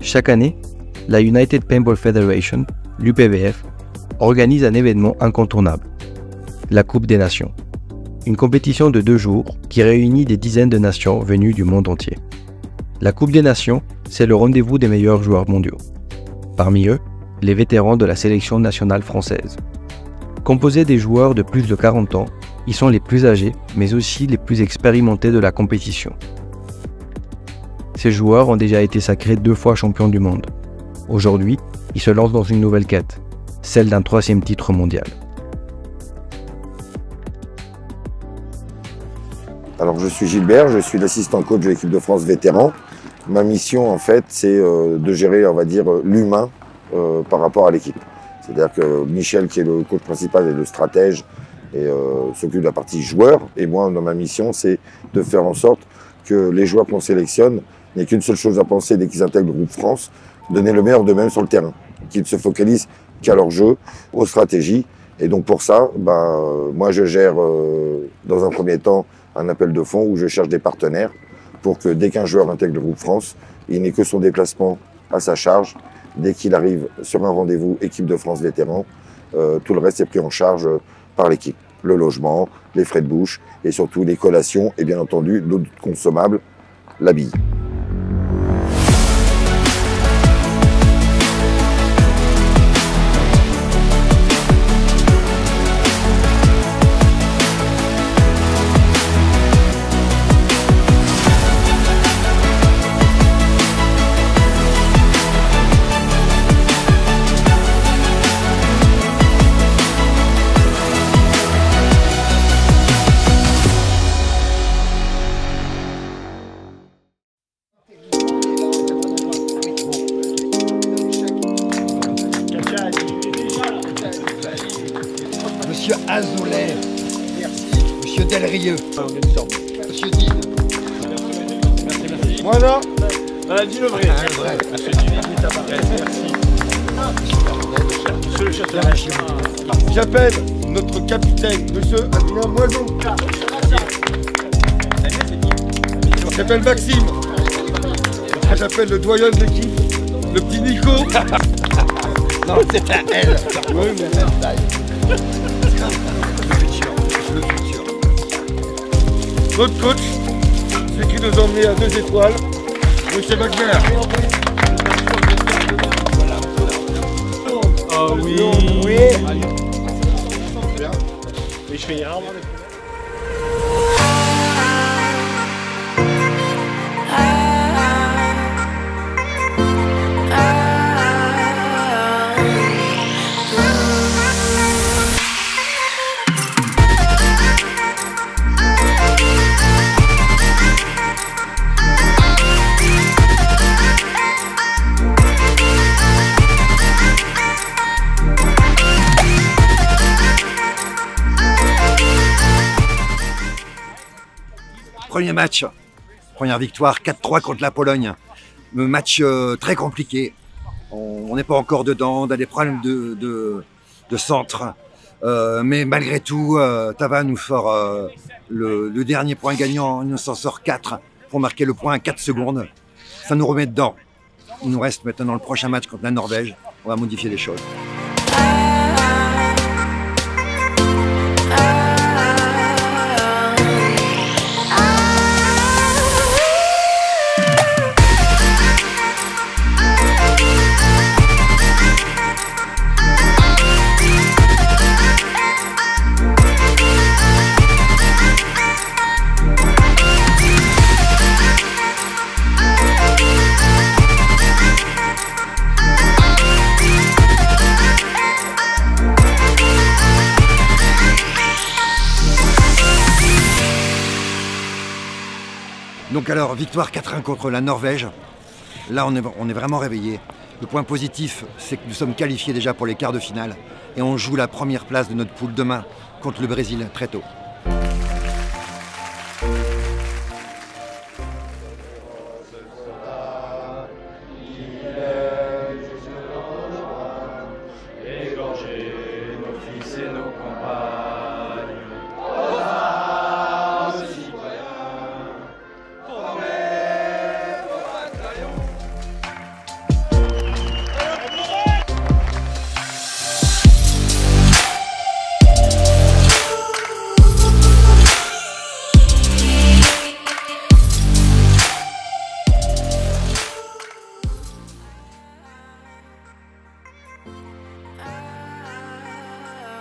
Chaque année, la United Paintball Federation, l'UPVF, organise un événement incontournable, la Coupe des Nations. Une compétition de 2 jours qui réunit des dizaines de nations venues du monde entier. La Coupe des Nations, c'est le rendez-vous des meilleurs joueurs mondiaux. Parmi eux, les vétérans de la sélection nationale française. Composés des joueurs de plus de 40 ans, ils sont les plus âgés, mais aussi les plus expérimentés de la compétition. Ces joueurs ont déjà été sacrés 2 fois champions du monde. Aujourd'hui, ils se lancent dans une nouvelle quête, celle d'un 3e titre mondial. Alors je suis Gilbert, je suis l'assistant coach de l'équipe de France vétéran. Ma mission en fait c'est de gérer, on va dire, l'humain par rapport à l'équipe. C'est-à-dire que Michel, qui est le coach principal et le stratège, s'occupe de la partie joueur. Et moi, dans ma mission, c'est de faire en sorte que les joueurs qu'on sélectionne n'aient qu'une seule chose à penser dès qu'ils intègrent le groupe France, donner le meilleur d'eux-mêmes sur le terrain. Qu'ils ne se focalisent qu'à leur jeu, aux stratégies. Et donc pour ça, moi je gère dans un premier temps un appel de fonds où je cherche des partenaires pour que dès qu'un joueur intègre le groupe France, il n'ait que son déplacement à sa charge. Dès qu'il arrive sur un rendez-vous équipe de France vétéran, tout le reste est pris en charge par l'équipe. Le logement, les frais de bouche et surtout les collations et bien entendu d'autres consommables, l'habit. Monsieur Azoulay, merci. Monsieur Delrieux, Monsieur Dine. Moi non. Dis le vrai. Monsieur Dine, merci. Monsieur le châtelain. J'appelle notre capitaine, monsieur Adrien Moison. J'appelle Maxime. J'appelle le doyen de l'équipe, le petit Nico. Non, c'est pas elle. Oui, mais même taille. Le futur. Notre coach, celui qui nous a emmenés à 2 étoiles, monsieur Wagner. Ah oui. Oui. Mais je fais rarement des problèmes. Premier match, première victoire, 4-3 contre la Pologne. Un match très compliqué. On n'est pas encore dedans, on a des problèmes de centre. Mais malgré tout, Tava nous sort le dernier point gagnant, il nous en sort 4 pour marquer le point à 4 secondes. Ça nous remet dedans. Il nous reste maintenant le prochain match contre la Norvège. On va modifier les choses. Donc alors, victoire 4-1 contre la Norvège. Là, on est vraiment réveillé. Le point positif, c'est que nous sommes qualifiés déjà pour les quarts de finale. Et on joue la première place de notre poule demain contre le Brésil très tôt.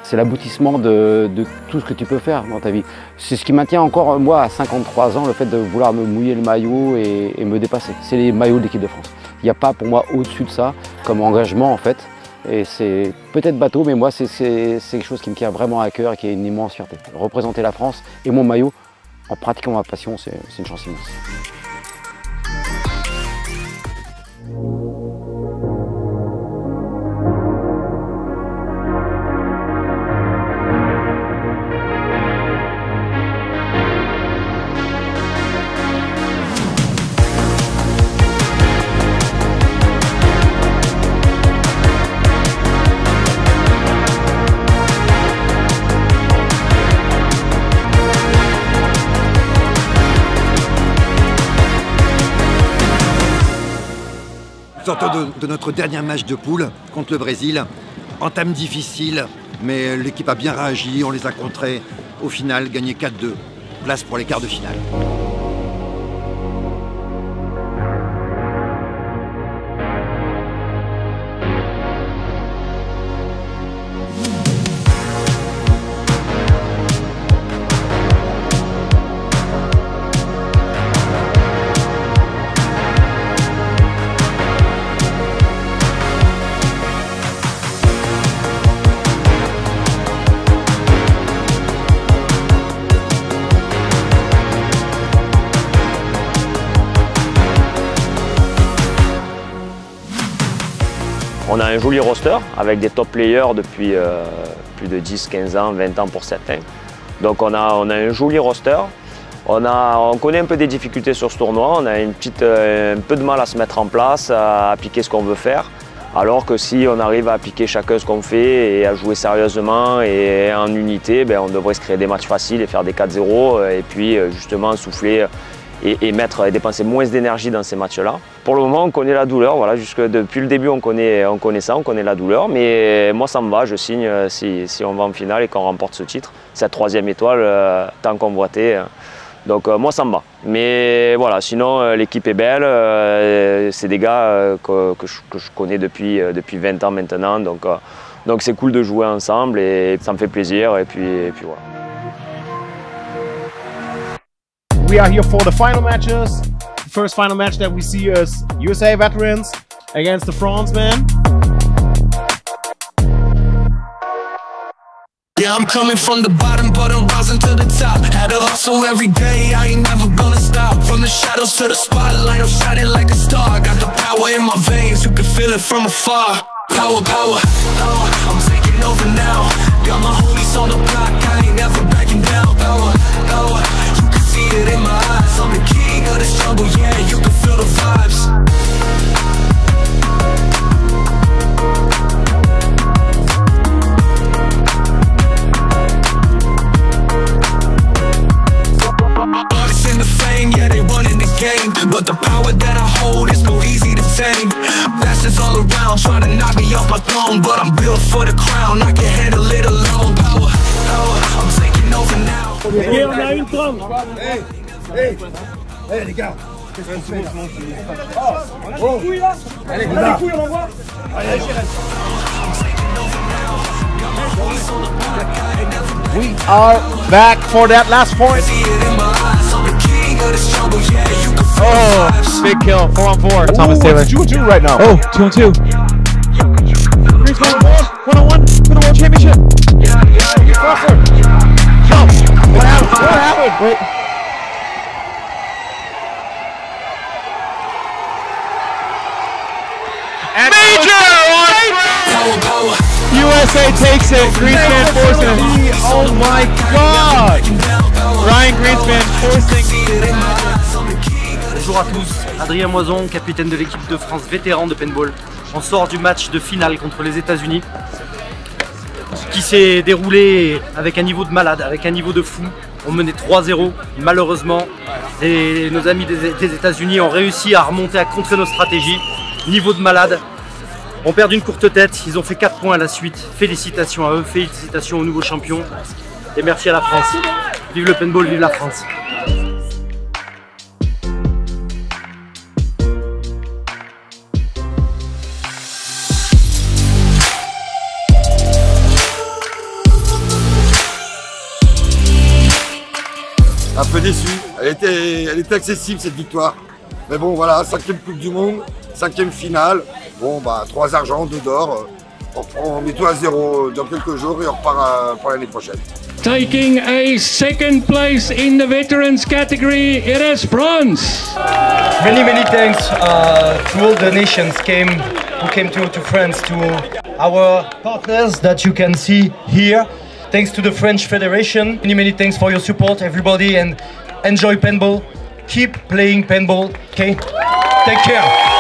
C'est l'aboutissement de tout ce que tu peux faire dans ta vie. C'est ce qui maintient encore, moi, à 53 ans, le fait de vouloir me mouiller le maillot et me dépasser. C'est les maillots de l'équipe de France. Il n'y a pas pour moi au-dessus de ça comme engagement en fait. Et c'est peut-être bateau, mais moi c'est quelque chose qui me tient vraiment à cœur et qui est une immense fierté. Représenter la France et mon maillot en pratiquant ma passion, c'est une chance immense. Sortons de notre dernier match de poule contre le Brésil. Entame difficile, mais l'équipe a bien réagi, on les a contrés. Au final, gagné 4-2. Place pour les quarts de finale. On a un joli roster avec des top players depuis plus de 10, 15 ans, 20 ans pour certains. Donc on a un joli roster. On connaît un peu des difficultés sur ce tournoi, on a un peu de mal à se mettre en place, à appliquer ce qu'on veut faire. Alors que si on arrive à appliquer chacun ce qu'on fait et à jouer sérieusement et en unité, on devrait se créer des matchs faciles et faire des 4-0 et puis justement souffler et dépenser moins d'énergie dans ces matchs-là. Pour le moment, on connaît la douleur. Voilà, depuis le début, on connaît ça, on connaît la douleur. Mais moi, ça me va. Je signe si on va en finale et qu'on remporte ce titre. Cette 3e étoile, tant convoitée. Donc moi, ça me va. Mais voilà, sinon, l'équipe est belle. C'est des gars que je connais depuis 20 ans maintenant. Donc c'est cool de jouer ensemble et ça me fait plaisir. Et puis voilà. We are here for the final matches. The first final match that we see is USA veterans against the France men. Yeah, I'm coming from the bottom, but I'm rising to the top. Had to hustle every day, I ain't never gonna stop. From the shadows to the spotlight, I'm shining like a star. Got the power in my veins, you can feel it from afar. Power, power, oh, I'm taking over now. Got my homies on the block, I ain't never backing down. Power, power, you can see it in my eyes. I'm the king of this jungle, yeah, you can feel the vibes. Artists in the fame, yeah, they running the game. But the power that I hold is no easy to tame. Bastards all around trying to knock me off my throne, but I'm built for the crown, I can handle it alone. Power, power, I'm taking over now. Et on a une trompe. Hey les gars, qu'est-ce qu'on fait là? On a des couilles là. Allez, on a des couilles, on envoie. Allez, we are back for that last point. Oh, big kill, 4-on-4. Thomas Taylor. 2-on-2 right now. Oh, 2-on-2. Greece 1-on-1 for the World Championship. Crosser. Jump. What happened? What happened? Wait. And Major on USA takes it. Greenspan forcing it. Oh my God! Ryan Greenspan forcing. Bonjour à tous, Adrien Moison, capitaine de l'équipe de France vétéran de paintball. On sort du match de finale contre les États-Unis qui s'est déroulé avec un niveau de malade, avec un niveau de fou. On menait 3-0, malheureusement, et nos amis des États-Unis ont réussi à remonter, à contrer nos stratégies. Niveau de malade, on perd d'une courte tête, ils ont fait 4 points à la suite. Félicitations à eux, félicitations aux nouveaux champions et merci à la France. Vive le paintball, vive la France. Un peu déçu. Elle était accessible cette victoire. Mais bon voilà, 5e Coupe du Monde, 5e finale. Bon bah 3 argents, 2 d'or. On met tout à 0 dans quelques jours et on repart pour l'année prochaine. Taking a second place in the veterans category, it is bronze. Many thanks to all the nations who came to France, to our partners that you can see here. Thanks to the French Federation. Many thanks for your support, everybody, and enjoy paintball. Keep playing paintball, okay? Take care.